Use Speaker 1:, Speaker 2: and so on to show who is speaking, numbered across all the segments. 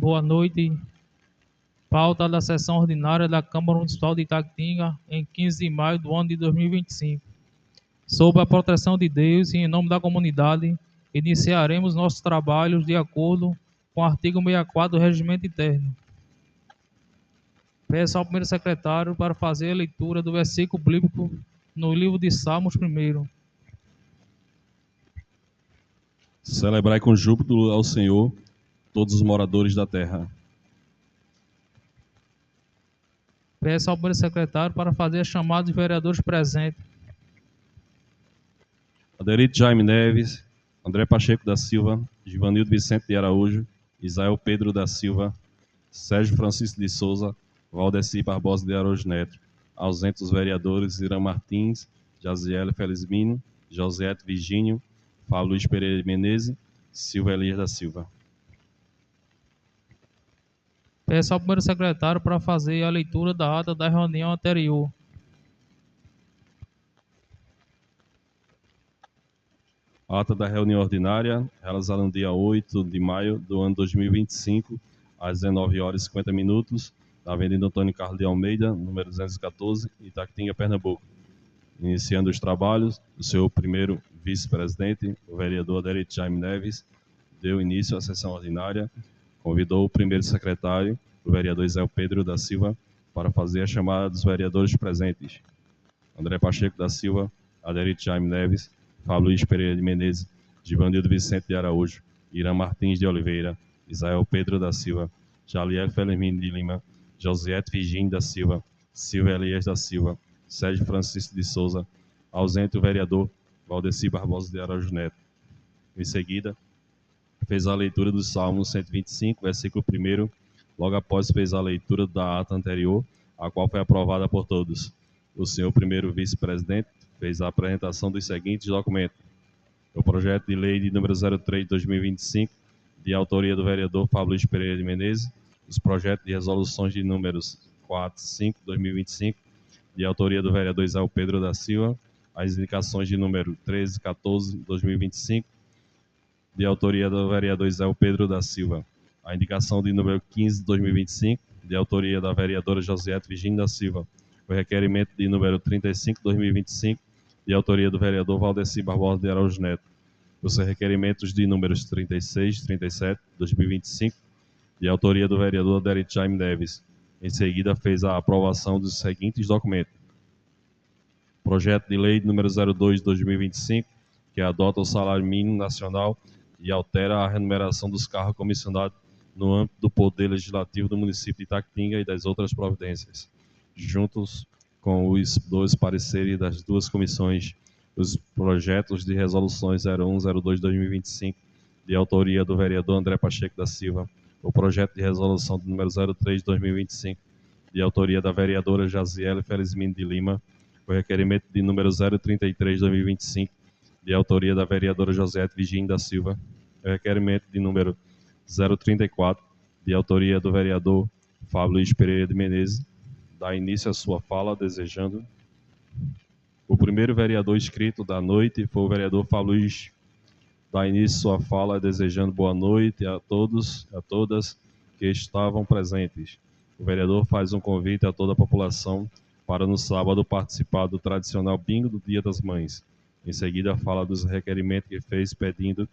Speaker 1: Boa noite. Pauta da sessão ordinária da Câmara Municipal de Itaquitinga, em 15 de maio do ano de 2025. Sob a proteção de Deus e em nome da comunidade, iniciaremos nossos trabalhos de acordo com o artigo 64 do Regimento Interno. Peço ao primeiro secretário para fazer a leitura do versículo bíblico no livro de Salmos 1.
Speaker 2: Celebrai com júbilo ao Senhor todos os moradores da terra.
Speaker 1: Peço ao primeiro secretário para fazer a chamada de vereadores presentes.
Speaker 2: Aderito Jaime Neves, André Pacheco da Silva, Givanildo Vicente de Araújo, Isael Pedro da Silva, Sérgio Francisco de Souza, Valdeci Barbosa de Araújo Neto. Ausentes os vereadores Irã Martins, Jaziele Felizmino, Josiete Virgínio, Fábio Luiz Pereira de Menezes, Silva Elias da Silva.
Speaker 1: Peço ao primeiro secretário para fazer a leitura da ata da reunião anterior.
Speaker 2: Ata da reunião ordinária, realizada no dia 8 de maio do ano 2025, às 19h50, na Avenida Antônio Carlos de Almeida, número 214, Itaquitinga, Pernambuco. Iniciando os trabalhos, o seu primeiro vice-presidente, o vereador Aderito Jaime Neves, deu início à sessão ordinária, convidou o primeiro secretário, o vereador Isael Pedro da Silva, para fazer a chamada dos vereadores presentes. André Pacheco da Silva, Aderito Jaime Neves, Fábio Luiz Pereira de Menezes, Givanildo Vicente de Araújo, Irã Martins de Oliveira, Isael Pedro da Silva, Jaliel Felizmino de Lima, Josiete Virgínio da Silva, Silva Elias da Silva, Sérgio Francisco de Souza, ausente o vereador Valdeci Barbosa de Araújo Neto. Em seguida, fez a leitura do Salmo 125, versículo 1, logo após fez a leitura da ata anterior, a qual foi aprovada por todos. O senhor primeiro vice-presidente fez a apresentação dos seguintes documentos. O projeto de lei de número 03 de 2025, de autoria do vereador Fábio Luiz Pereira de Menezes, os projetos de resoluções de números 4, 5, 2025, de autoria do vereador Isael Pedro da Silva, as indicações de número 13, 14, 2025, de autoria do vereador Isael Pedro da Silva, a indicação de número 15, 2025, de autoria da vereadora Josiete Virgínio da Silva, o requerimento de número 35, 2025, de autoria do vereador Valdeci Barbosa de Araújo Neto, os requerimentos de números 36, 37, 2025, de autoria do vereador Aderito Jaime Neves. Em seguida, fez a aprovação dos seguintes documentos. Projeto de lei número 02 de 2025, que adota o salário mínimo nacional e altera a remuneração dos cargos comissionados no âmbito do Poder Legislativo do município de Itaquitinga e das outras providências, juntos com os dois pareceres das duas comissões, os projetos de resoluções 01, 02 de 2025, de autoria do vereador André Pacheco da Silva, o projeto de resolução de número 03 de 2025, de autoria da vereadora Jaziele Felizmino de Lima, o requerimento de número 033 de 2025, de autoria da vereadora Josiete Virgínio da Silva, o requerimento de número 034, de autoria do vereador Fábio Luiz Pereira de Menezes, dá início à sua fala, desejando. O primeiro vereador inscrito da noite foi o vereador Fábio Luiz. Dá início à sua fala, desejando boa noite a todos e a todas que estavam presentes. O vereador faz um convite a toda a população para no sábado participar do tradicional bingo do Dia das Mães. Em seguida, fala dos requerimentos que fez pedindo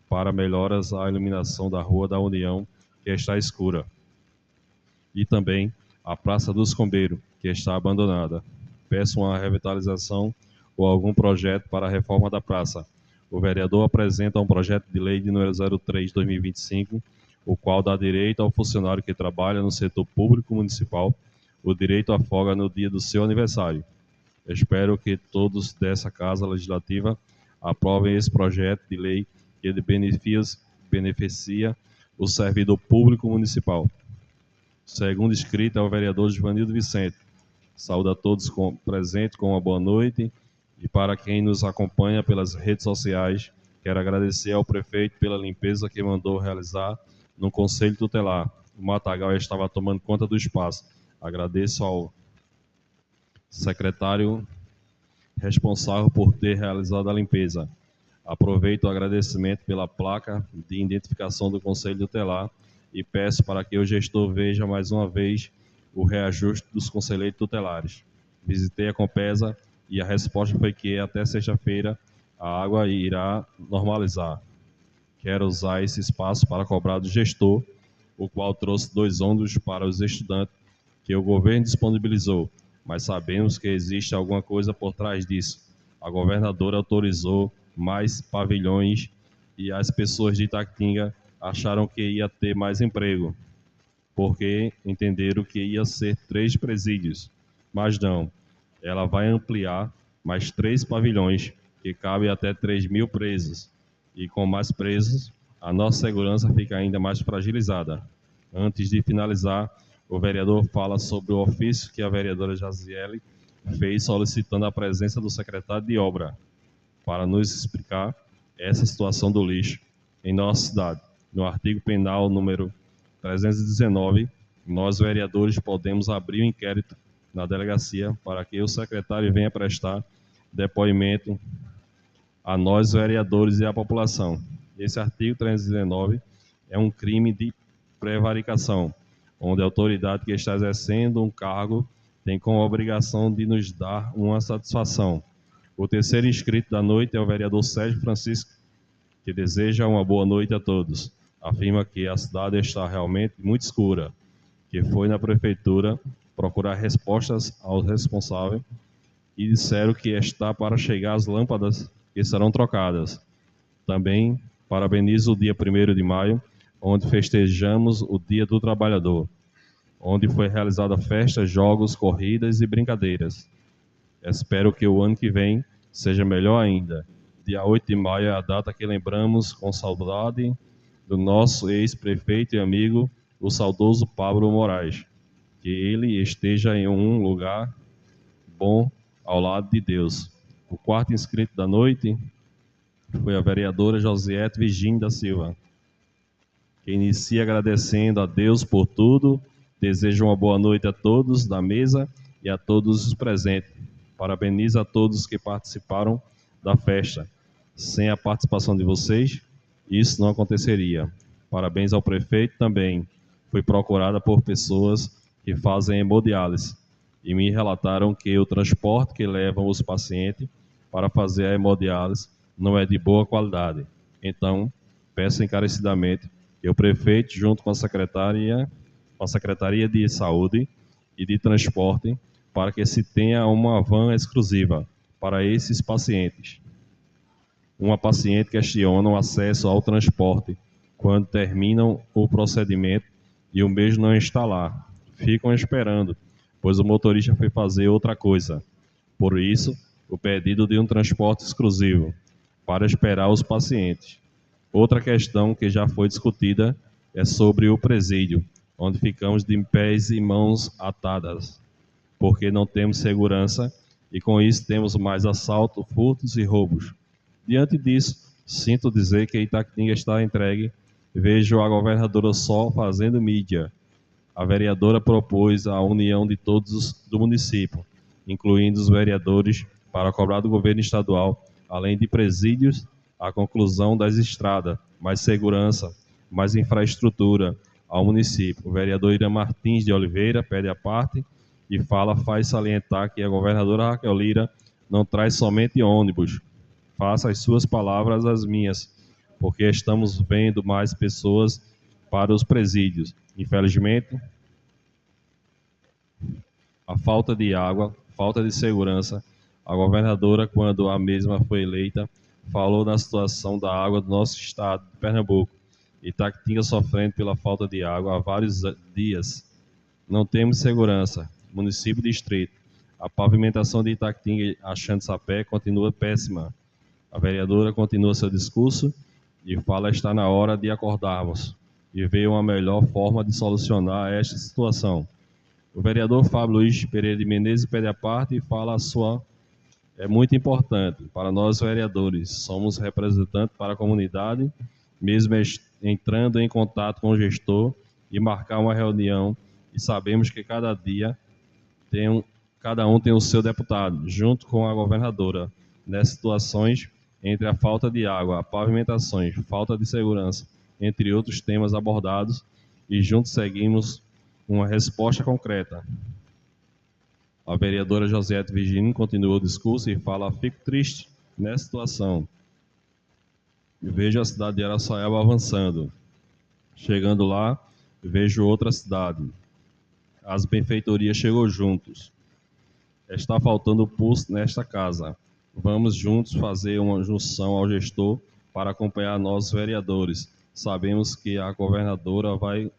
Speaker 2: para melhoras à iluminação da Rua da União, que está escura, e também a Praça dos Combeiros, que está abandonada. Peço uma revitalização ou algum projeto para a reforma da praça. O vereador apresenta um projeto de lei de número 03 de 2025, o qual dá direito ao funcionário que trabalha no setor público municipal o direito à folga no dia do seu aniversário. Espero que todos dessa Casa Legislativa aprovem esse projeto de lei que ele beneficia o servidor público municipal. Segundo escrito é o vereador Givanildo Vicente. Saúdo a todos presentes com uma boa noite e para quem nos acompanha pelas redes sociais, quero agradecer ao prefeito pela limpeza que mandou realizar no Conselho Tutelar. O matagal estava tomando conta do espaço. Agradeço ao secretário responsável por ter realizado a limpeza. Aproveito o agradecimento pela placa de identificação do Conselho Tutelar e peço para que o gestor veja mais uma vez o reajuste dos conselheiros tutelares. Visitei a Compesa e a resposta foi que até sexta-feira a água irá normalizar. Quero usar esse espaço para cobrar do gestor, o qual trouxe 2 ônibus para os estudantes que o governo disponibilizou, mas sabemos que existe alguma coisa por trás disso. A governadora autorizou mais pavilhões e as pessoas de Itaquitinga acharam que ia ter mais emprego, porque entenderam que ia ser 3 presídios. Mas não, ela vai ampliar mais 3 pavilhões, que cabem até 3.000 presos. E com mais presos, a nossa segurança fica ainda mais fragilizada. Antes de finalizar, o vereador fala sobre o ofício que a vereadora Jaziele fez solicitando a presença do secretário de obra para nos explicar essa situação do lixo em nossa cidade. No artigo penal número 319, nós vereadores podemos abrir um inquérito na delegacia para que o secretário venha prestar depoimento a nós vereadores e à população. Esse artigo 319 é um crime de prevaricação, onde a autoridade que está exercendo um cargo tem como obrigação de nos dar uma satisfação. O terceiro inscrito da noite é o vereador Sérgio Francisco, que deseja uma boa noite a todos. Afirma que a cidade está realmente muito escura, que foi na prefeitura procurar respostas aos responsáveis e disseram que está para chegar as lâmpadas que serão trocadas. Também parabenizo o dia 1º de maio, onde festejamos o Dia do Trabalhador, onde foi realizada festa, jogos, corridas e brincadeiras. Espero que o ano que vem seja melhor ainda. Dia 8 de maio é a data que lembramos com saudade do nosso ex-prefeito e amigo, o saudoso Pablo Moraes. Que ele esteja em um lugar bom ao lado de Deus. O quarto inscrito da noite foi a vereadora Josiete Virgínia da Silva, que inicia agradecendo a Deus por tudo. Desejo uma boa noite a todos da mesa e a todos os presentes. Parabenizo a todos que participaram da festa. Sem a participação de vocês, isso não aconteceria. Parabéns ao prefeito também. Fui procurada por pessoas que fazem hemodiálise e me relataram que o transporte que levam os pacientes para fazer a hemodiálise não é de boa qualidade. Então, peço encarecidamente que o prefeito, junto com a Secretaria de Saúde e de Transporte, para que se tenha uma van exclusiva para esses pacientes. Uma paciente questiona o acesso ao transporte quando terminam o procedimento e o mesmo não está lá. Ficam esperando, pois o motorista foi fazer outra coisa. Por isso, o pedido de um transporte exclusivo para esperar os pacientes. Outra questão que já foi discutida é sobre o presídio, onde ficamos de pés e mãos atadas, porque não temos segurança e com isso temos mais assalto, furtos e roubos. Diante disso, sinto dizer que Itaquitinga está entregue. Vejo a governadora só fazendo mídia. A vereadora propôs a união de todos do município, incluindo os vereadores, para cobrar do governo estadual, além de presídios, a conclusão das estradas, mais segurança, mais infraestrutura ao município. O vereador Irã Martins de Oliveira pede a parte e faz salientar que a governadora Raquel Lira não traz somente ônibus. Faça as suas palavras as minhas, porque estamos vendo mais pessoas para os presídios. Infelizmente, a falta de água, falta de segurança. A governadora, quando a mesma foi eleita, falou da situação da água do nosso estado de Pernambuco. Itaquitinga sofrendo pela falta de água há vários dias. Não temos segurança. Município distrito. A pavimentação de Itaquitinga a Xanti-Sapé continua péssima. A vereadora continua seu discurso e fala está na hora de acordarmos e ver uma melhor forma de solucionar esta situação. O vereador Fábio Luiz Pereira de Menezes pede a parte e fala a sua. É muito importante para nós vereadores. Somos representantes para a comunidade, mesmo entrando em contato com o gestor e marcar uma reunião. E sabemos que cada um tem o seu deputado, junto com a governadora, nessas situações entre a falta de água, pavimentações, falta de segurança, entre outros temas abordados, e juntos seguimos uma resposta concreta. A vereadora Josiete Virginia continua o discurso e fala: fico triste nessa situação. Vejo a cidade de Araçoiaba avançando. Chegando lá, vejo outra cidade. As benfeitorias chegam juntos. Está faltando pulso nesta casa. Vamos juntos fazer uma junção ao gestor para acompanhar nossos vereadores. Sabemos que a governadora vai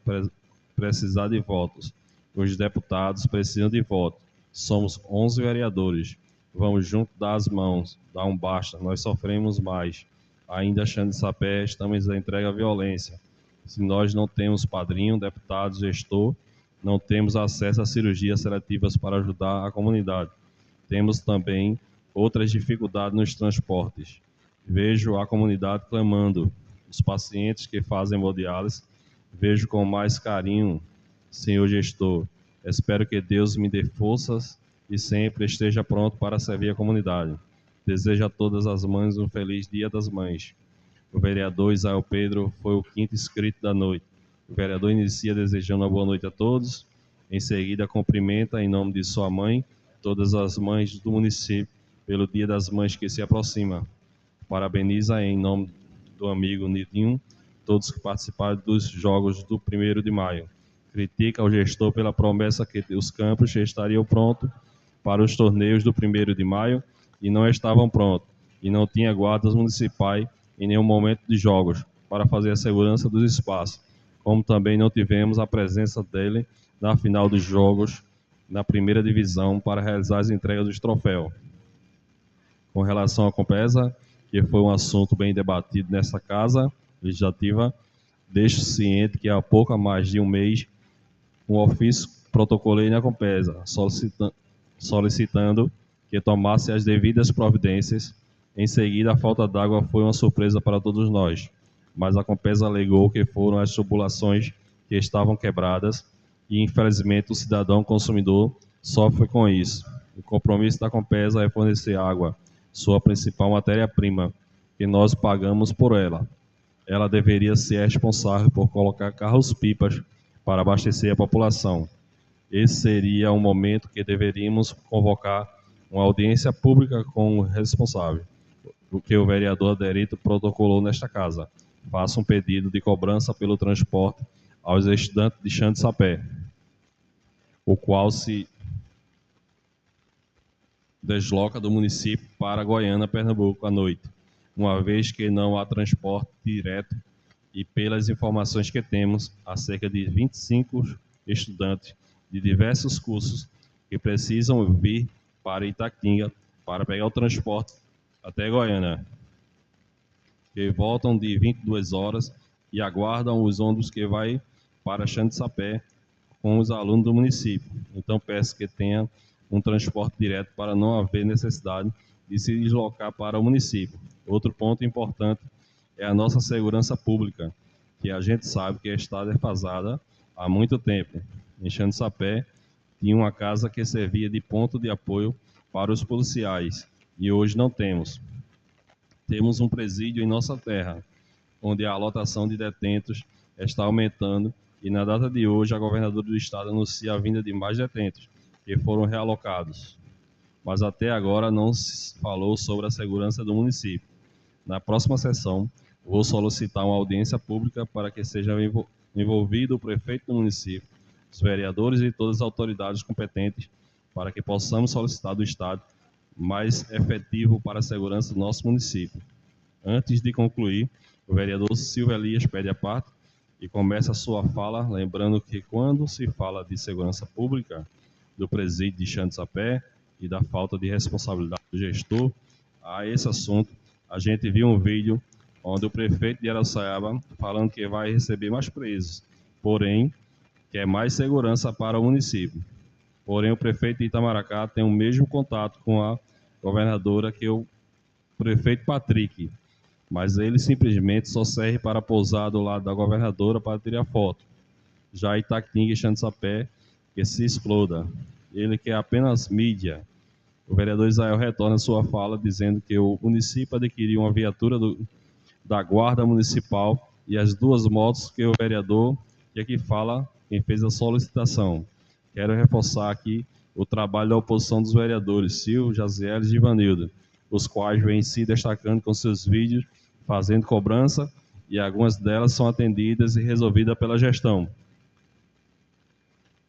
Speaker 2: precisar de votos. Os deputados precisam de votos. Somos 11 vereadores. Vamos juntos dar as mãos, dar um basta. Nós sofremos mais. Ainda achando de sapé, estamos à entrega à violência. Se nós não temos padrinho, deputado, gestor, não temos acesso a cirurgias seletivas para ajudar a comunidade. Temos também outras dificuldades nos transportes. Vejo a comunidade clamando. Os pacientes que fazem hemodiálise, vejo com mais carinho, senhor gestor. Espero que Deus me dê forças e sempre esteja pronto para servir a comunidade. Desejo a todas as mães um feliz Dia das Mães. O vereador Isael Pedro foi o quinto inscrito da noite. O vereador inicia desejando uma boa noite a todos. Em seguida, cumprimenta, em nome de sua mãe, todas as mães do município, pelo Dia das Mães que se aproxima. Parabeniza, em nome do amigo Nidinho, todos que participaram dos Jogos do 1º de Maio. Critica o gestor pela promessa que os campos estariam prontos para os torneios do 1º de Maio e não estavam prontos, e não tinha guardas municipais em nenhum momento de jogos para fazer a segurança dos espaços, como também não tivemos a presença dele na final dos jogos na primeira divisão para realizar as entregas dos troféus. Com relação à Compesa, que foi um assunto bem debatido nessa casa legislativa, deixo ciente que há pouco mais de um mês um ofício protocolei na Compesa, solicitando que tomasse as devidas providências. Em seguida, a falta d'água foi uma surpresa para todos nós, mas a Compesa alegou que foram as tubulações que estavam quebradas e, infelizmente, o cidadão consumidor sofre com isso. O compromisso da Compesa é fornecer água, sua principal matéria-prima, que nós pagamos por ela. Ela deveria ser responsável por colocar carros-pipas para abastecer a população. Esse seria um momento que deveríamos convocar uma audiência pública com o responsável, o que o vereador Aderito protocolou nesta casa. Faça um pedido de cobrança pelo transporte aos estudantes de Chão de Sapé, o qual se desloca do município para Goiânia, Pernambuco, à noite, uma vez que não há transporte direto e, pelas informações que temos, há cerca de 25 estudantes de diversos cursos que precisam vir para Itaquinga para pegar o transporte até Goiânia, que voltam de 22 horas e aguardam os ônibus que vai para Chão de Sapé com os alunos do município. Então, peço que tenha um transporte direto para não haver necessidade de se deslocar para o município. Outro ponto importante é a nossa segurança pública, que a gente sabe que está defasada há muito tempo. Em Chão de Sapé, tinha uma casa que servia de ponto de apoio para os policiais, e hoje não temos. Temos um presídio em nossa terra, onde a lotação de detentos está aumentando, e na data de hoje a governadora do estado anuncia a vinda de mais detentos, que foram realocados. Mas até agora não se falou sobre a segurança do município. Na próxima sessão, vou solicitar uma audiência pública para que seja envolvido o prefeito do município, os vereadores e todas as autoridades competentes, para que possamos solicitar do estado mais efetivo para a segurança do nosso município. Antes de concluir, o vereador Silvio Elias pede a parte e começa a sua fala, lembrando que quando se fala de segurança pública, do presídio de Chão de Sapé e da falta de responsabilidade do gestor a esse assunto, a gente viu um vídeo onde o prefeito de Araçoiaba falando que vai receber mais presos, porém, quer mais segurança para o município. Porém, o prefeito de Itamaracá tem o mesmo contato com a governadora que o prefeito Patrick, mas ele simplesmente só serve para pousar do lado da governadora para tirar foto. Já Itaquinga e Chão de Sapé, que se exploda. Ele quer apenas mídia. O vereador Isael retorna sua fala dizendo que o município adquiriu uma viatura da Guarda Municipal e as 2 motos que o vereador E aqui fala quem fez a solicitação. Quero reforçar aqui o trabalho da oposição dos vereadores Silvio, Jazieles e Ivanildo, os quais vêm se destacando com seus vídeos, fazendo cobrança, e algumas delas são atendidas e resolvidas pela gestão.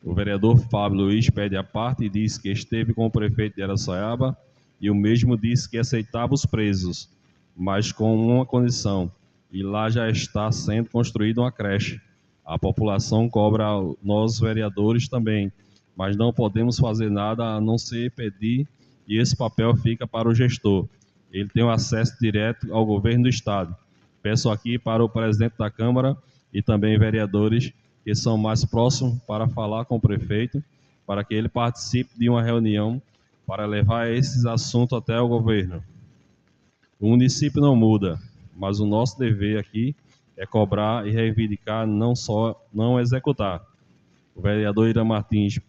Speaker 2: O vereador Fábio Luiz pede a parte e diz que esteve com o prefeito de Araçoiaba e o mesmo disse que aceitava os presos, mas com uma condição, e lá já está sendo construída uma creche. A população cobra nós vereadores também, mas não podemos fazer nada a não ser pedir, e esse papel fica para o gestor. Ele tem um acesso direto ao governo do Estado. Peço aqui para o presidente da Câmara e também vereadores que são mais próximos para falar com o prefeito, para que ele participe de uma reunião para levar esses assuntos até o governo. O município não muda, mas o nosso dever aqui é cobrar e reivindicar, não só não executar. O vereador Ira Martins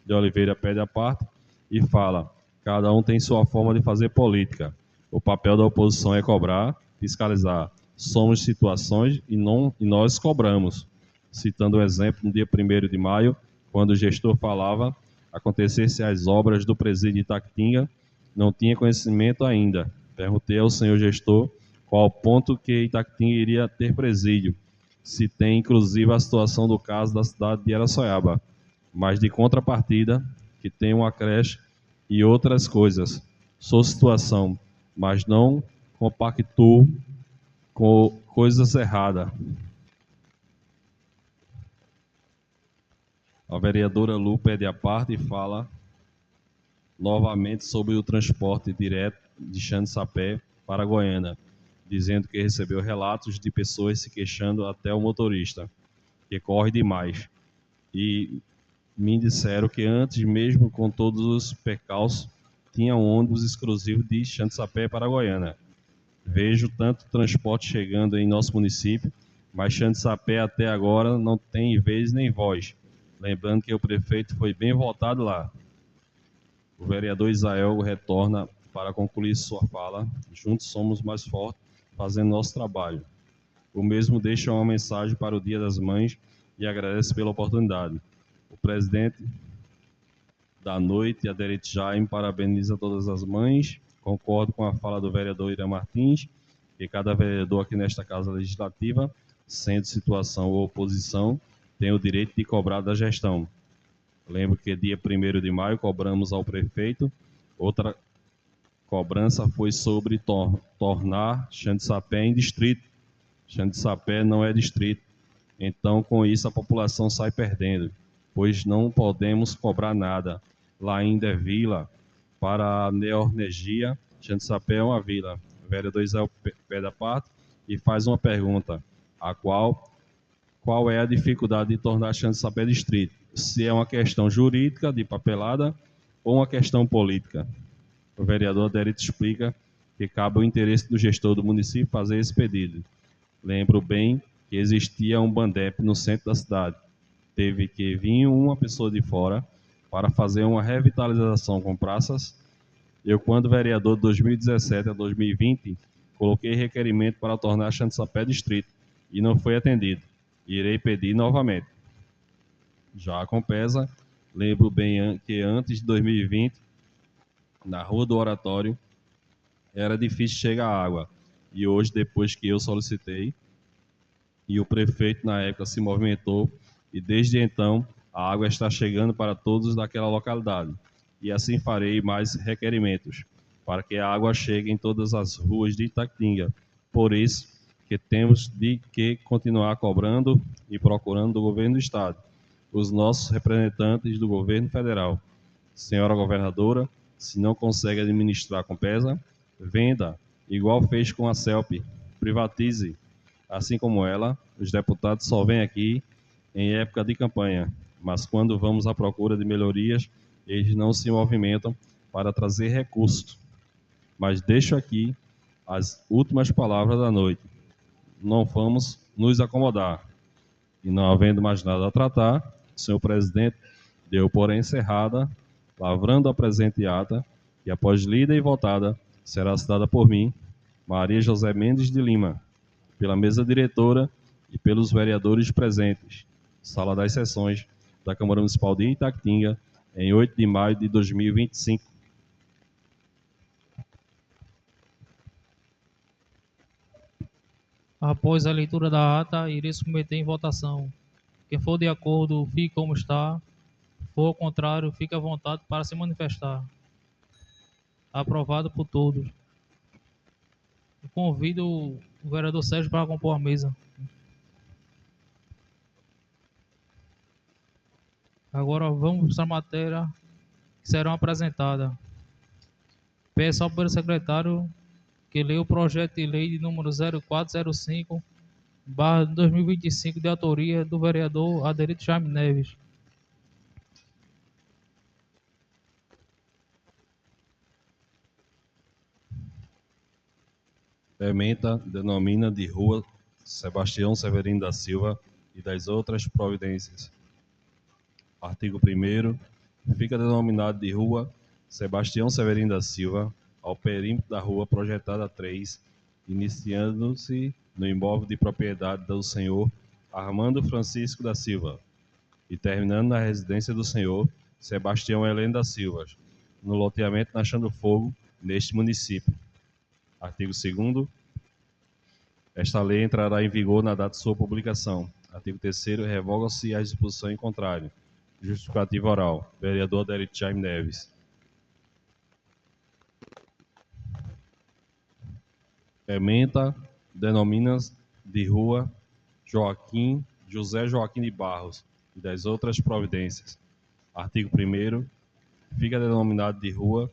Speaker 2: de Oliveira pede a parte e fala: cada um tem sua forma de fazer política. O papel da oposição é cobrar, fiscalizar. Somos situações e nós cobramos. Citando o exemplo, no dia 1º de maio, quando o gestor falava, acontecesse as obras do presídio de Itaquitinga, não tinha conhecimento ainda. Perguntei ao senhor gestor qual o ponto que Itaquitinga iria ter presídio, se tem inclusive a situação do caso da cidade de Araçoiaba, mas de contrapartida, que tem uma creche e outras coisas. Sou situação, mas não compactuo com coisas erradas. A vereadora Lu pede a parte e fala novamente sobre o transporte direto de Xande-Sapé para Goiânia, dizendo que recebeu relatos de pessoas se queixando até o motorista, que corre demais. E me disseram que antes, mesmo com todos os percalços, tinha um ônibus exclusivo de Xande-Sapé para Goiânia. Vejo tanto transporte chegando em nosso município, mas Xande-Sapé até agora não tem vez nem voz. Lembrando que o prefeito foi bem votado lá. O vereador Isael retorna para concluir sua fala. Juntos somos mais fortes, fazendo nosso trabalho. O mesmo deixa uma mensagem para o Dia das Mães e agradece pela oportunidade. O presidente da noite, Aderete Jaime, parabeniza todas as mães. Concordo com a fala do vereador Ira Martins, que cada vereador aqui nesta Casa Legislativa, sendo situação ou oposição, tem o direito de cobrar da gestão. Lembro que dia 1º de maio cobramos ao prefeito. Outra cobrança foi sobre tornar Xande-Sapé em distrito. Xande-Sapé não é distrito. Então, com isso, a população sai perdendo, pois não podemos cobrar nada. Lá ainda é vila. Para a Neoenergia, Xande-Sapé é uma vila. O vereador Isael pede a parte e faz uma pergunta, a qual é a dificuldade de tornar Xande-Sapé distrito? Se é uma questão jurídica, de papelada, ou uma questão política? O vereador Aderito explica que cabe ao interesse do gestor do município fazer esse pedido. Lembro bem que existia um Bandep no centro da cidade. Teve que vir uma pessoa de fora para fazer uma revitalização com praças. Eu, quando vereador de 2017 a 2020, coloquei requerimento para tornar Xande-Sapé distrito e não foi atendido. Irei pedir novamente. Já a Compesa, lembro bem que antes de 2020, na Rua do Oratório, era difícil chegar água. E hoje, depois que eu solicitei, e o prefeito na época se movimentou, e desde então a água está chegando para todos daquela localidade. E assim farei mais requerimentos, para que a água chegue em todas as ruas de Itaquitinga. Por isso, que temos de que continuar cobrando e procurando do governo do Estado, os nossos representantes do governo federal. Senhora governadora, se não consegue administrar a Compesa, venda, igual fez com a CELP, privatize. Assim como ela, os deputados só vêm aqui em época de campanha, mas quando vamos à procura de melhorias, eles não se movimentam para trazer recursos. Mas deixo aqui as últimas palavras da noite. Não vamos nos acomodar. E não havendo mais nada a tratar, o senhor presidente deu por encerrada, lavrando a presente ata, e após lida e votada, será assinada por mim, Maria José Mendes de Lima, pela mesa diretora e pelos vereadores presentes. Sala das Sessões da Câmara Municipal de Itaquitinga, em 8 de maio de 2025.
Speaker 1: Após a leitura da ata, irei submeter em votação. Quem for de acordo, fique como está. For ao contrário, fique à vontade para se manifestar. Aprovado por todos. Eu convido o vereador Sérgio para compor a mesa. Agora vamos à matéria que serão apresentadas. Peço ao primeiro secretário que leia o projeto de lei de número 0405/2025, de autoria do vereador Aderito Jaime Neves.
Speaker 2: Ementa denomina de Rua Sebastião Severino da Silva e das outras providências. Artigo 1º. Fica denominado de Rua Sebastião Severino da Silva ao perímetro da rua projetada 3, iniciando-se no imóvel de propriedade do senhor Armando Francisco da Silva e terminando na residência do senhor Sebastião Heleno da Silva, no loteamento Nachando Fogo, neste município. Artigo 2º. Esta lei entrará em vigor na data de sua publicação. Artigo 3º. Revoga-se a disposição em contrário. Justificativa oral. Vereador Aderito Jaime Neves. Ementa denomina de Rua José Joaquim de Barros e das outras providências. Artigo 1º. Fica denominado de Rua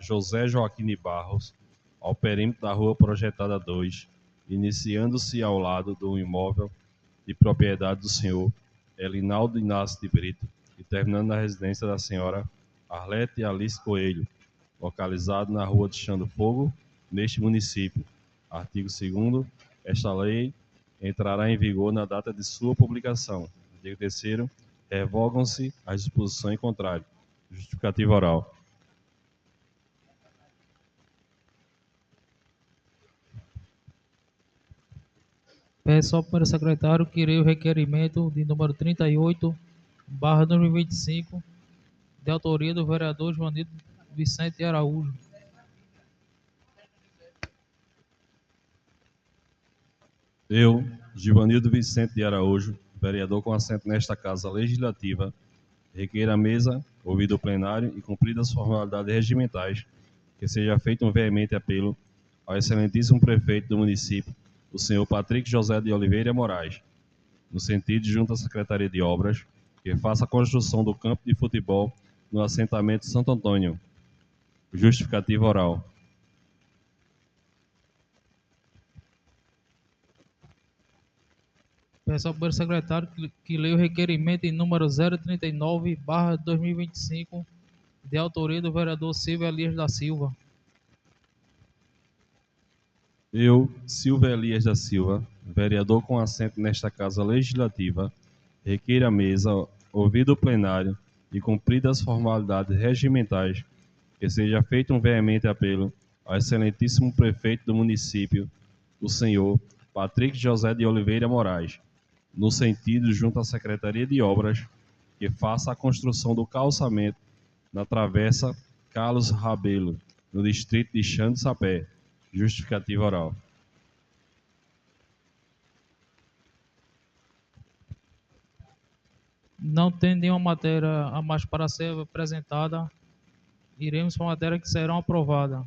Speaker 2: José Joaquim de Barros ao perímetro da rua projetada 2, iniciando-se ao lado do imóvel de propriedade do senhor Elinaldo Inácio de Brito e terminando na residência da senhora Arlete Alice Coelho, localizado na rua de Chando Fogo, neste município. Artigo 2º. Esta lei entrará em vigor na data de sua publicação. Artigo 3º. Revogam-se as disposições contrárias. Justificativa oral.
Speaker 1: Peço ao primeiro secretário que leia o requerimento de número 38/2025, de autoria do vereador Joanildo Vicente Araújo.
Speaker 2: Eu, Givanildo Vicente de Araújo, vereador com assento nesta Casa Legislativa, requeiro à mesa, ouvido o plenário e cumpridas as formalidades regimentais, que seja feito um veemente apelo ao excelentíssimo prefeito do município, o senhor Patrick José de Oliveira Moraes, no sentido de junto à Secretaria de Obras, que faça a construção do campo de futebol no assentamento Santo Antônio. Justificativa oral.
Speaker 1: Peço ao primeiro secretário que leia o requerimento em número 039/2025, de autoria do vereador Silvio Elias da Silva.
Speaker 2: Eu, Silvio Elias da Silva, vereador com assento nesta Casa Legislativa, requeiro à mesa, ouvido o plenário e cumpridas as formalidades regimentais, que seja feito um veemente apelo ao excelentíssimo prefeito do município, o senhor Patrick José de Oliveira Moraes, no sentido junto à Secretaria de Obras, que faça a construção do calçamento na Travessa Carlos Rabelo, no distrito de Xande Sapé. Justificativa oral.
Speaker 1: Não tem nenhuma matéria a mais para ser apresentada, iremos para a matéria que serão aprovadas.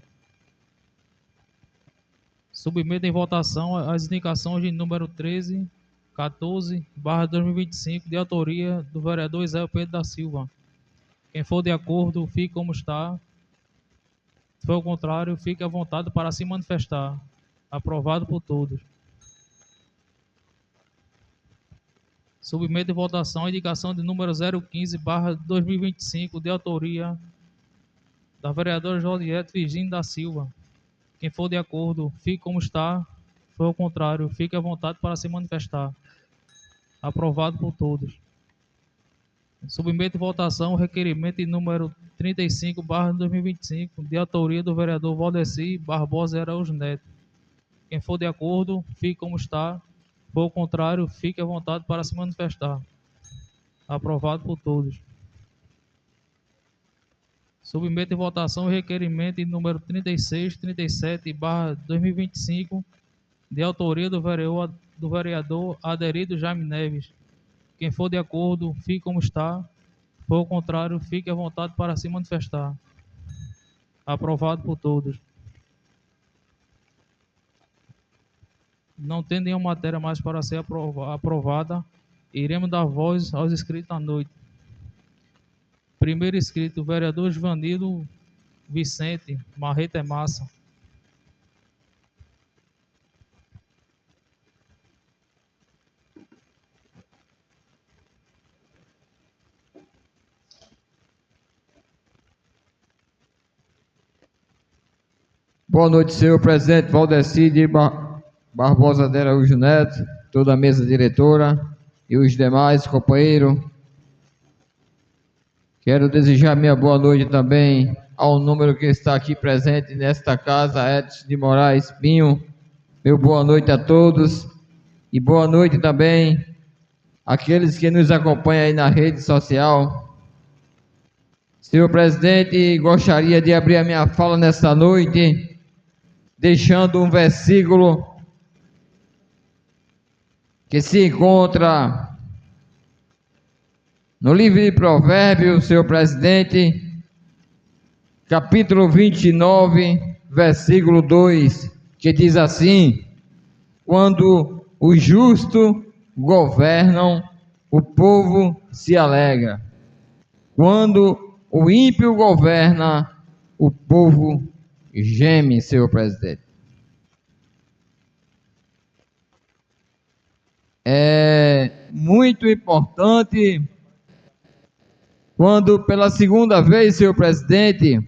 Speaker 1: Submeto em votação as indicações de número 13/14/2025, de autoria do vereador Isé Pedro da Silva. Quem for de acordo, fique como está. Se for o contrário, fique à vontade para se manifestar. Aprovado por todos. Submeto em votação a indicação de número 015/2025, de autoria da vereadora Joliette Virgínio da Silva. Quem for de acordo, fique como está. Se for o contrário, fique à vontade para se manifestar. Aprovado por todos. Submeto em votação o requerimento de número 35/2025, de autoria do vereador Valdeci Barbosa Araújo Neto. Quem for de acordo, fique como está. Se for o contrário, fique à vontade para se manifestar. Aprovado por todos. Submeto em votação o requerimento de número 3637/2025, de autoria do vereador Aderido Jaime Neves. Quem for de acordo, fique como está. For o contrário, fique à vontade para se manifestar. Aprovado por todos. Não tem nenhuma matéria mais para ser aprovada, iremos dar voz aos inscritos à noite. Primeiro inscrito, o vereador Givanildo Vicente Marreta é Massa.
Speaker 3: Boa noite, senhor presidente Valdeci de Barbosa de Araújo Neto, toda a mesa diretora e os demais companheiros. Quero desejar minha boa noite também ao número que está aqui presente nesta casa, Edson de Moraes Pinho. Meu boa noite a todos e boa noite também àqueles que nos acompanham aí na rede social. Senhor presidente, gostaria de abrir a minha fala nesta noite deixando um versículo que se encontra no livro de Provérbios, senhor presidente, capítulo 29, versículo 2, que diz assim: quando os justos governam, o povo se alegra. Quando o ímpio governa, o povo geme, senhor presidente. É muito importante quando pela segunda vez, senhor presidente,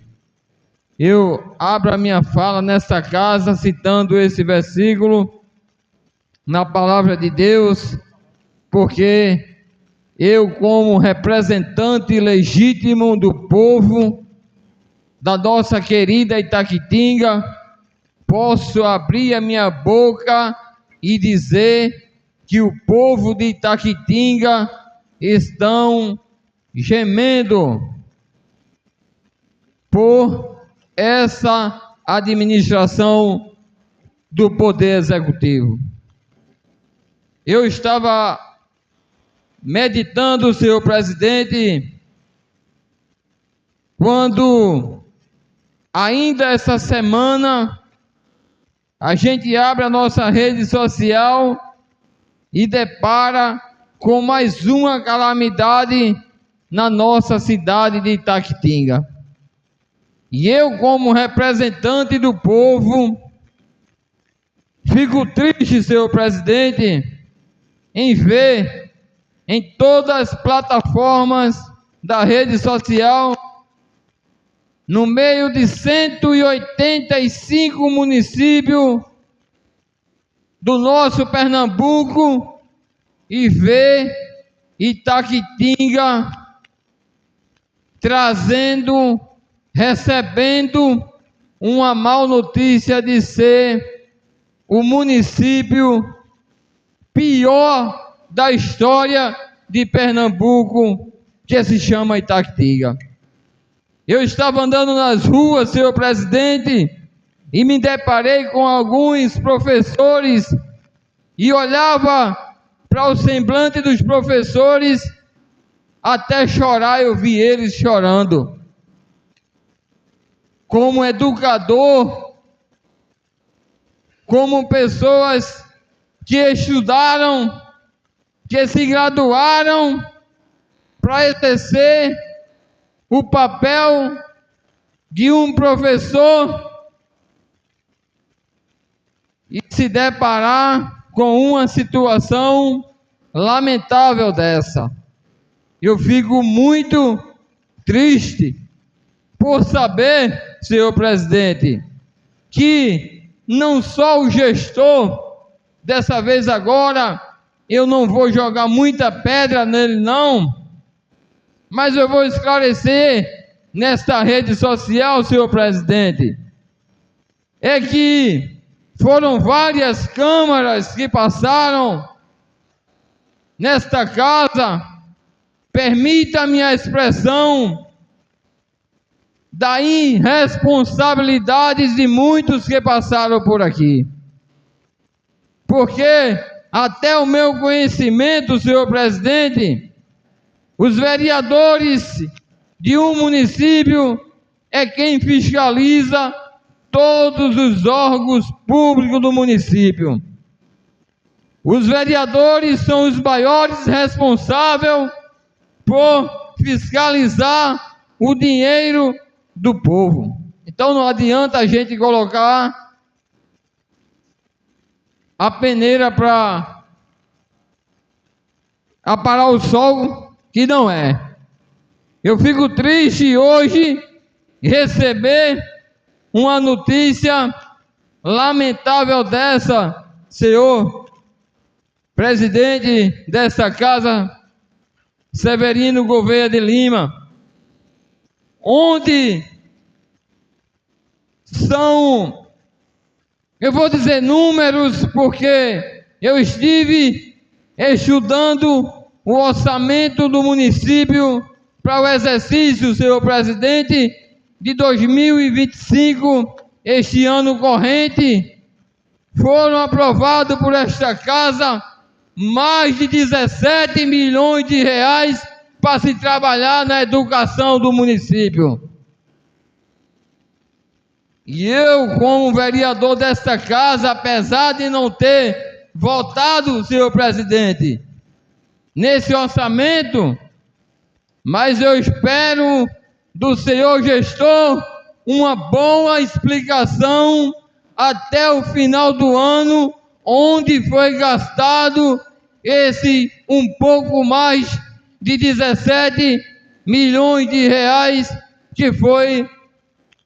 Speaker 3: eu abro a minha fala nesta casa citando esse versículo na palavra de Deus, porque eu, como representante legítimo do povo da nossa querida Itaquitinga, posso abrir a minha boca e dizer que o povo de Itaquitinga estão gemendo por essa administração do Poder Executivo. Eu estava meditando, senhor presidente, quando ainda essa semana a gente abre a nossa rede social e depara com mais uma calamidade na nossa cidade de Itaquitinga. E eu, como representante do povo, fico triste, senhor presidente, em ver em todas as plataformas da rede social, no meio de 185 municípios do nosso Pernambuco, e ver Itaquitinga recebendo uma má notícia de ser o município pior da história de Pernambuco, que se chama Itaquitinga. Eu estava andando nas ruas, senhor presidente, e me deparei com alguns professores e olhava para o semblante dos professores, até chorar eu vi eles chorando. Como educador, como pessoas que estudaram, que se graduaram para exercer o papel de um professor e se deparar com uma situação lamentável dessa. Eu fico muito triste por saber, senhor presidente, que não só o gestor, dessa vez agora, eu não vou jogar muita pedra nele não, mas eu vou esclarecer nesta rede social, senhor presidente, é que foram várias câmaras que passaram nesta casa permita-me a expressão da irresponsabilidade de muitos que passaram por aqui. Porque, até o meu conhecimento, senhor presidente, os vereadores de um município é quem fiscaliza todos os órgãos públicos do município. Os vereadores são os maiores responsáveis por fiscalizar o dinheiro do povo. Então não adianta a gente colocar a peneira para aparar o sol, que não é. Eu fico triste hoje receber uma notícia lamentável dessa, senhor presidente dessa casa, Severino Gouveia de Lima, onde são, eu vou dizer números porque eu estive estudando o orçamento do município para o exercício, senhor presidente, de 2025, este ano corrente. Foram aprovados por esta casa mais de 17 milhões de reais para se trabalhar na educação do município. E eu, como vereador desta casa, apesar de não ter votado, senhor presidente, nesse orçamento, mas eu espero do senhor gestor uma boa explicação até o final do ano, onde foi gastado esse um pouco mais de 17 milhões de reais que foi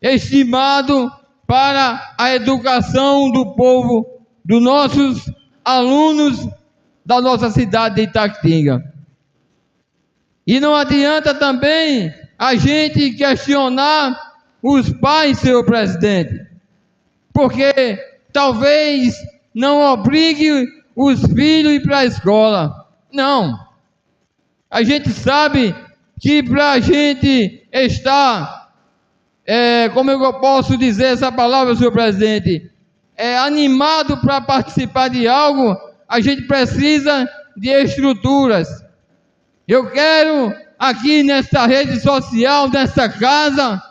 Speaker 3: estimado para a educação do povo, dos nossos alunos da nossa cidade de Itaquitinga. E não adianta também a gente questionar os pais, senhor presidente, porque talvez não obrigue os filhos a ir para a escola. Não. A gente sabe que para a gente estar, como eu posso dizer essa palavra, senhor presidente, animado para participar de algo, a gente precisa de estruturas. Eu quero aqui nesta rede social, nesta casa,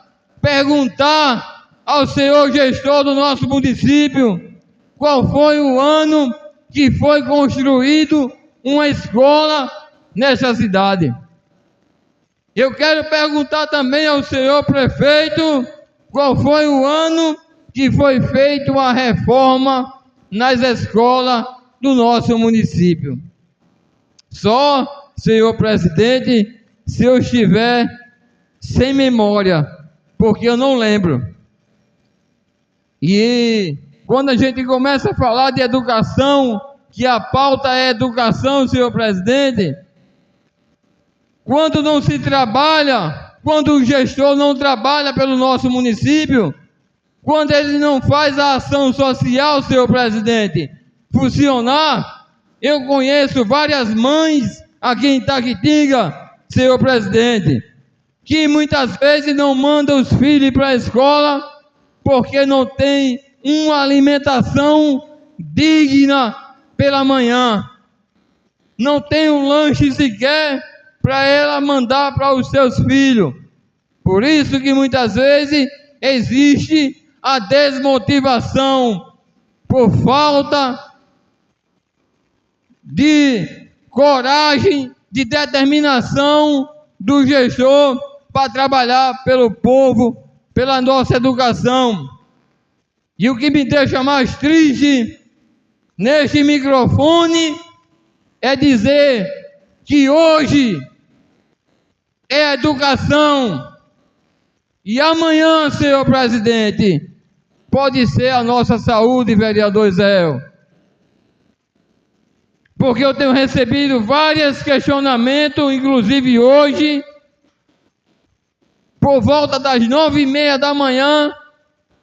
Speaker 3: perguntar ao senhor gestor do nosso município qual foi o ano que foi construído uma escola nessa cidade. Eu quero perguntar também ao senhor prefeito qual foi o ano que foi feita uma reforma nas escolas do nosso município. Só, senhor presidente, se eu estiver sem memória, porque eu não lembro. E quando a gente começa a falar de educação, que a pauta é educação, senhor presidente, quando não se trabalha, quando o gestor não trabalha pelo nosso município, quando ele não faz a ação social, senhor presidente, funcionar, eu conheço várias mães aqui em Itaquitinga, senhor presidente, que muitas vezes não mandam os filhos para a escola porque não tem uma alimentação digna pela manhã, não tem um lanche sequer para ela mandar para os seus filhos. Por isso que muitas vezes existe a desmotivação por falta de coragem, de determinação do gestor para trabalhar pelo povo, pela nossa educação. E o que me deixa mais triste neste microfone é dizer que hoje é educação e amanhã, senhor presidente, pode ser a nossa saúde, vereador Zé. Porque eu tenho recebido vários questionamentos, inclusive hoje, por volta das 9h30 da manhã,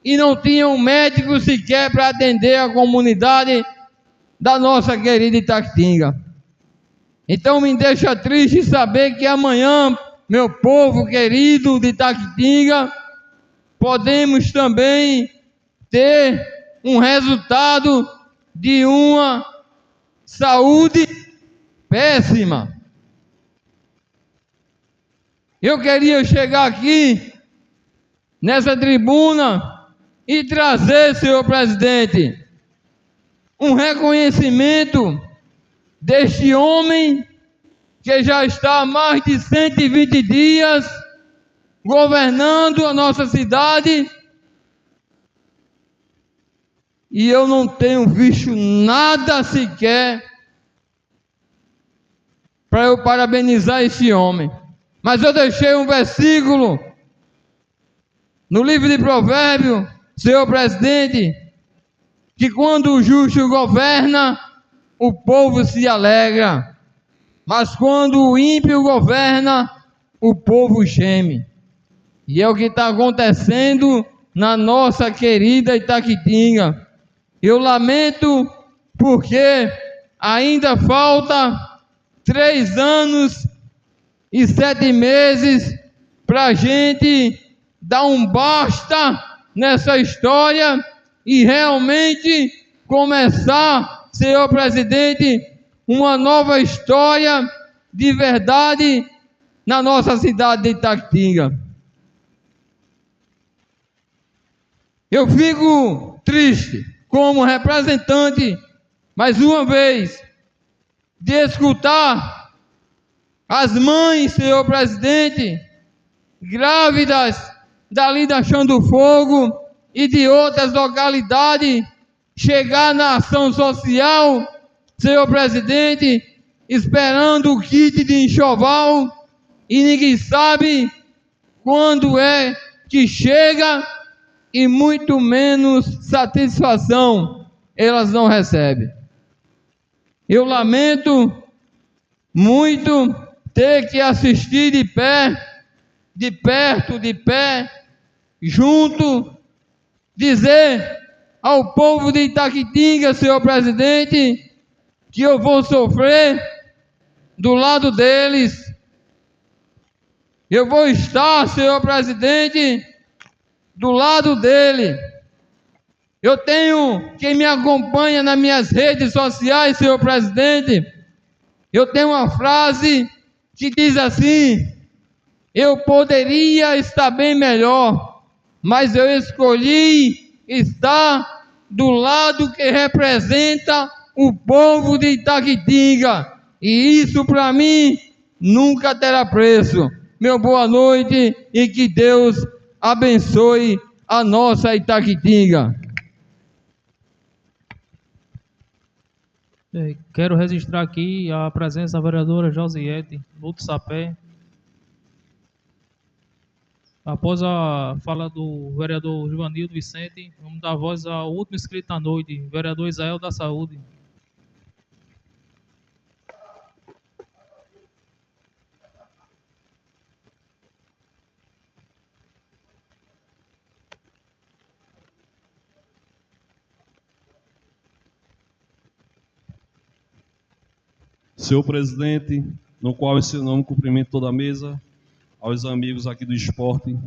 Speaker 3: e não tinha um médico sequer para atender a comunidade da nossa querida Itaquitinga. Então me deixa triste saber que amanhã, meu povo querido de Itaquitinga, podemos também ter um resultado de uma saúde péssima. Eu queria chegar aqui, nessa tribuna, e trazer, senhor presidente, um reconhecimento deste homem que já está há mais de 120 dias governando a nossa cidade, e eu não tenho visto nada sequer para eu parabenizar esse homem. Mas eu deixei um versículo no livro de Provérbios, senhor presidente, que quando o justo governa, o povo se alegra, mas quando o ímpio governa, o povo geme. E é o que está acontecendo na nossa querida Itaquitinga. Eu lamento porque ainda falta 3 anos e 7 meses para a gente dar um basta nessa história e realmente começar, senhor presidente, uma nova história de verdade na nossa cidade de Itaquitinga. Eu fico triste como representante, mais uma vez, de escutar as mães, senhor presidente, grávidas dali da Chão do Fogo e de outras localidades, chegar na ação social, senhor presidente, esperando o kit de enxoval, e ninguém sabe quando é que chega, e muito menos satisfação elas não recebem. Eu lamento muito ter que assistir de perto, junto, dizer ao povo de Itaquitinga, senhor presidente, que eu vou sofrer do lado deles. Eu vou estar, senhor presidente, do lado dele. Eu tenho, quem me acompanha nas minhas redes sociais, senhor presidente, eu tenho uma frase que diz assim: eu poderia estar bem melhor, mas eu escolhi estar do lado que representa o povo de Itaquitinga, e isso para mim nunca terá preço. Meu boa noite e que Deus abençoe a nossa Itaquitinga.
Speaker 1: Quero registrar aqui a presença da vereadora Josiete Luto Sapé. Após a fala do vereador Givanildo Vicente, vamos dar voz ao último inscrito da noite, vereador Isael da Saúde.
Speaker 2: Senhor presidente, no qual em seu nome cumprimento toda a mesa, aos amigos aqui do esporte,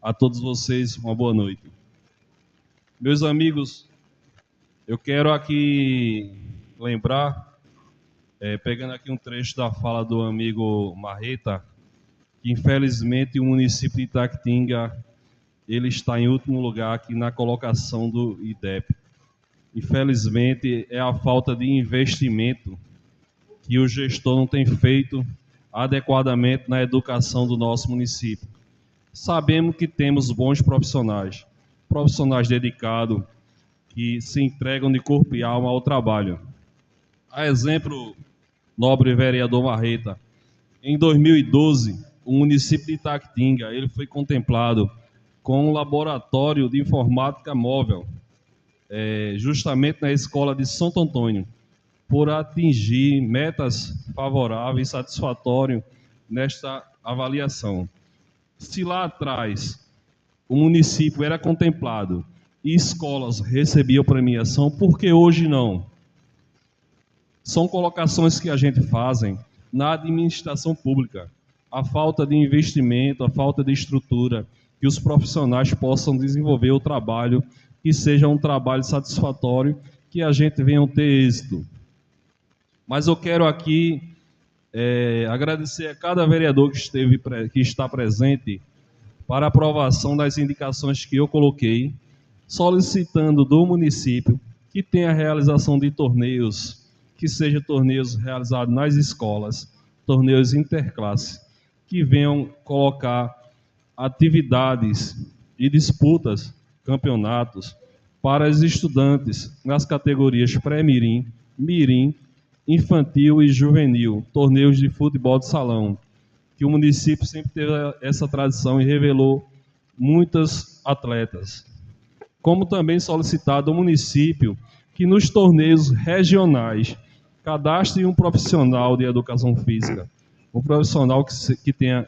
Speaker 2: a todos vocês, uma boa noite. Meus amigos, eu quero aqui lembrar, pegando aqui um trecho da fala do amigo Marreta, que infelizmente o município de Itaquitinga, ele está em último lugar aqui na colocação do IDEP. Infelizmente é a falta de investimento que o gestor não tem feito adequadamente na educação do nosso município. Sabemos que temos bons profissionais dedicados, que se entregam de corpo e alma ao trabalho. A exemplo, nobre vereador Marreta, em 2012, o município de Itaquitinga, ele foi contemplado com um laboratório de informática móvel, justamente na escola de Santo Antônio, por atingir metas favoráveis e satisfatórias nesta avaliação. Se lá atrás o município era contemplado e escolas recebiam premiação, por que hoje não? São colocações que a gente faz na administração pública. A falta de investimento, a falta de estrutura, que os profissionais possam desenvolver o trabalho, que seja um trabalho satisfatório, que a gente venha a ter êxito. Mas eu quero aqui agradecer a cada vereador que está presente para a aprovação das indicações que eu coloquei, solicitando do município que tenha a realização de torneios, que sejam torneios realizados nas escolas, torneios interclasse, que venham colocar atividades e disputas, campeonatos, para os estudantes nas categorias pré-mirim, mirim, infantil e juvenil, torneios de futebol de salão, que o município sempre teve essa tradição e revelou muitas atletas. Como também solicitado ao município que nos torneios regionais cadastre um profissional de educação física, um profissional que tenha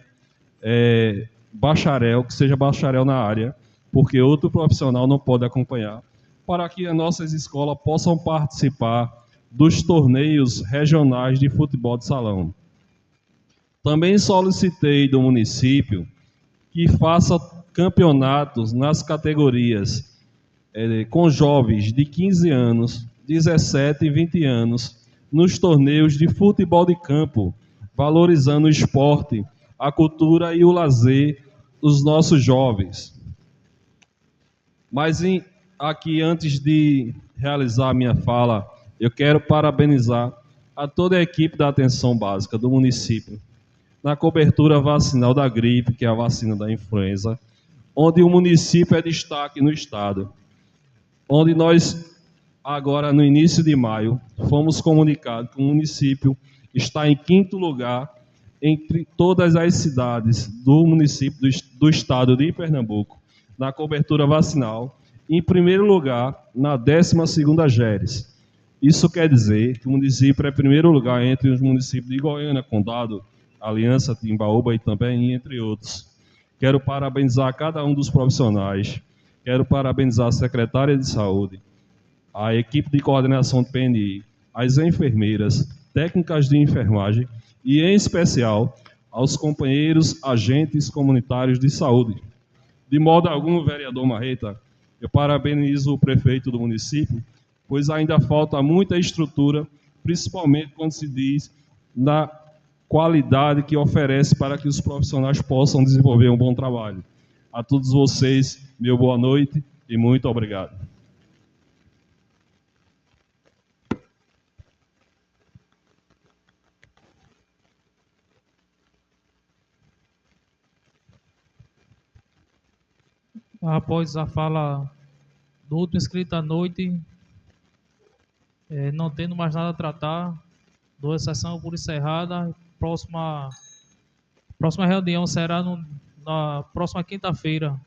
Speaker 2: bacharel, que seja bacharel na área, porque outro profissional não pode acompanhar, para que as nossas escolas possam participar dos torneios regionais de futebol de salão. Também solicitei do município que faça campeonatos nas categorias com jovens de 15 anos, 17 e 20 anos, nos torneios de futebol de campo, valorizando o esporte, a cultura e o lazer dos nossos jovens. Mas aqui, antes de realizar a minha fala, eu quero parabenizar a toda a equipe da atenção básica do município, na cobertura vacinal da gripe, que é a vacina da influenza, onde o município é destaque no estado, onde nós, agora no início de maio, fomos comunicados que o município está em 5º lugar entre todas as cidades do município do estado de Pernambuco, na cobertura vacinal, e em 1º lugar na 12ª GERES. Isso quer dizer que o município é 1º lugar entre os municípios de Goiânia, Condado, Aliança, Timbaúba e também entre outros. Quero parabenizar cada um dos profissionais, quero parabenizar a secretária de saúde, a equipe de coordenação do PNI, as enfermeiras, técnicas de enfermagem e, em especial, aos companheiros agentes comunitários de saúde. De modo algum, vereador Marreta, eu parabenizo o prefeito do município, pois ainda falta muita estrutura, principalmente quando se diz na qualidade que oferece para que os profissionais possam desenvolver um bom trabalho. A todos vocês, meu boa noite e muito obrigado.
Speaker 1: Após a fala do último inscrito da noite, não tendo mais nada a tratar, dou a sessão por encerrada. Próxima reunião será na próxima quinta-feira,